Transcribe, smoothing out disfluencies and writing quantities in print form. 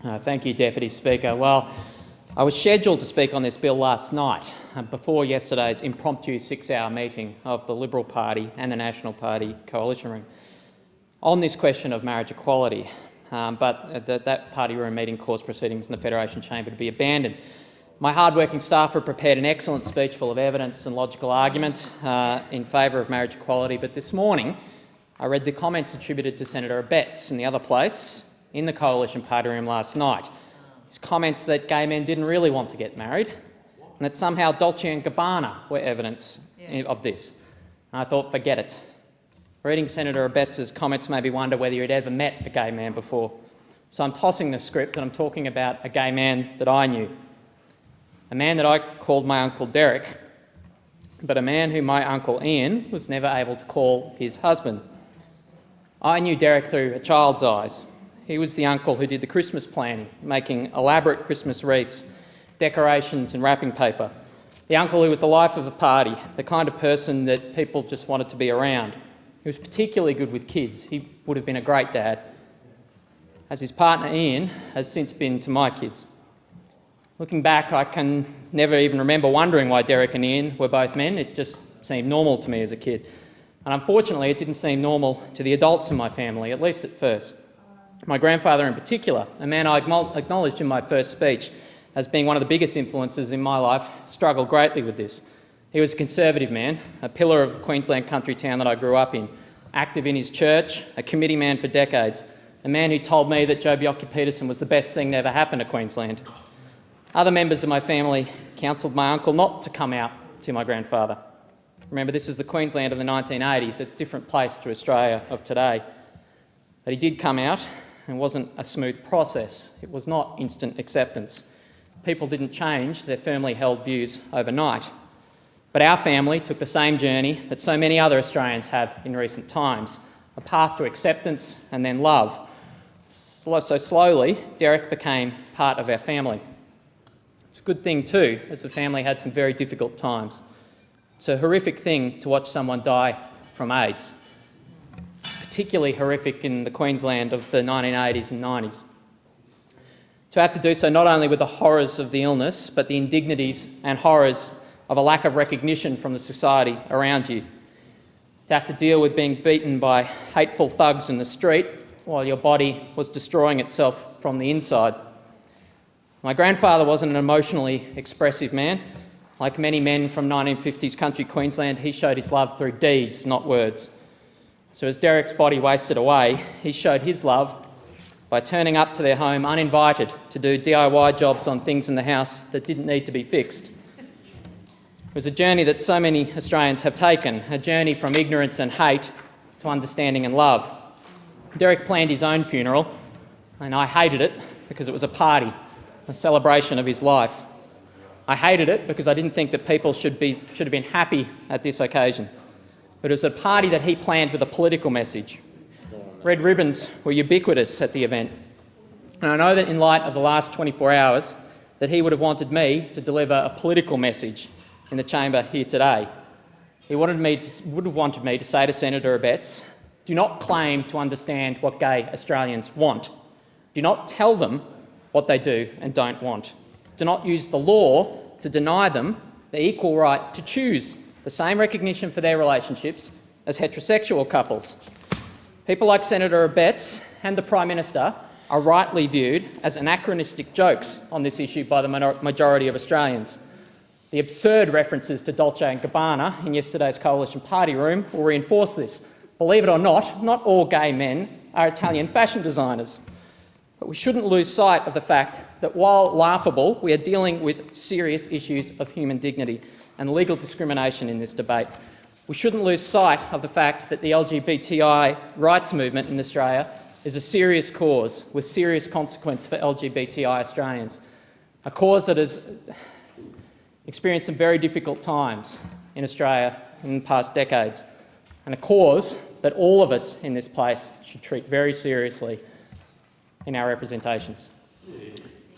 Thank you, Deputy Speaker. Well, I was scheduled to speak on this bill last night, before yesterday's impromptu 6-hour meeting of the Liberal Party and the National Party coalition room on this question of marriage equality, but that party room meeting caused proceedings in the Federation Chamber to be abandoned. My hard-working staff have prepared an excellent speech full of evidence and logical argument in favour of marriage equality, but this morning I read the comments attributed to Senator Abetz in the other place in the coalition party room last night. His comments that gay men didn't really want to get married and that somehow Dolce & Gabbana were evidence of this. And I thought, forget it. Reading Senator Abetz's comments made me wonder whether he'd ever met a gay man before. So I'm tossing the script and I'm talking about a gay man that I knew. A man that I called my Uncle Derek, but a man who my Uncle Ian was never able to call his husband. I knew Derek through a child's eyes. He was the uncle who did the Christmas planning, making elaborate Christmas wreaths, decorations and wrapping paper. The uncle who was the life of the party, the kind of person that people just wanted to be around. He was particularly good with kids. He would have been a great dad, as his partner Ian has since been to my kids. Looking back, I can never even remember wondering why Derek and Ian were both men. It just seemed normal to me as a kid. And unfortunately, it didn't seem normal to the adults in my family, at least at first. My grandfather in particular, a man I acknowledged in my first speech as being one of the biggest influences in my life, struggled greatly with this. He was a conservative man, a pillar of the Queensland country town that I grew up in, active in his church, a committee man for decades, a man who told me that Joh Bjelke-Petersen was the best thing that ever happened to Queensland. Other members of my family counselled my uncle not to come out to my grandfather. Remember, this is the Queensland of the 1980s, a different place to Australia of today. But he did come out, and it wasn't a smooth process. It was not instant acceptance. People didn't change their firmly held views overnight. But our family took the same journey that so many other Australians have in recent times, a path to acceptance and then love. So slowly, Derek became part of our family. It's a good thing too, as the family had some very difficult times. It's a horrific thing to watch someone die from AIDS. Particularly horrific in the Queensland of the 1980s and 90s. To have to do so not only with the horrors of the illness, but the indignities and horrors of a lack of recognition from the society around you. To have to deal with being beaten by hateful thugs in the street while your body was destroying itself from the inside. My grandfather wasn't an emotionally expressive man. Like many men from 1950s country Queensland, he showed his love through deeds, not words. So as Derek's body wasted away, he showed his love by turning up to their home uninvited to do DIY jobs on things in the house that didn't need to be fixed. It was a journey that so many Australians have taken, a journey from ignorance and hate to understanding and love. Derek planned his own funeral, and I hated it because it was a party, a celebration of his life. I hated it because I didn't think that people should have been happy at this occasion. But it was a party that he planned with a political message. Red ribbons were ubiquitous at the event. And I know that in light of the last 24 hours, that he would have wanted me to deliver a political message in the chamber here today. He would have wanted me to say to Senator Abetz, do not claim to understand what gay Australians want. Do not tell them what they do and don't want. Do not use the law to deny them the equal right to choose the same recognition for their relationships as heterosexual couples. People like Senator Abetz and the Prime Minister are rightly viewed as anachronistic jokes on this issue by the majority of Australians. The absurd references to Dolce & Gabbana in yesterday's coalition party room will reinforce this. Believe it or not all gay men are Italian fashion designers. But we shouldn't lose sight of the fact that while laughable, we are dealing with serious issues of human dignity and legal discrimination in this debate. We shouldn't lose sight of the fact that the LGBTI rights movement in Australia is a serious cause with serious consequence for LGBTI Australians, a cause that has experienced some very difficult times in Australia in the past decades, and a cause that all of us in this place should treat very seriously in our representations.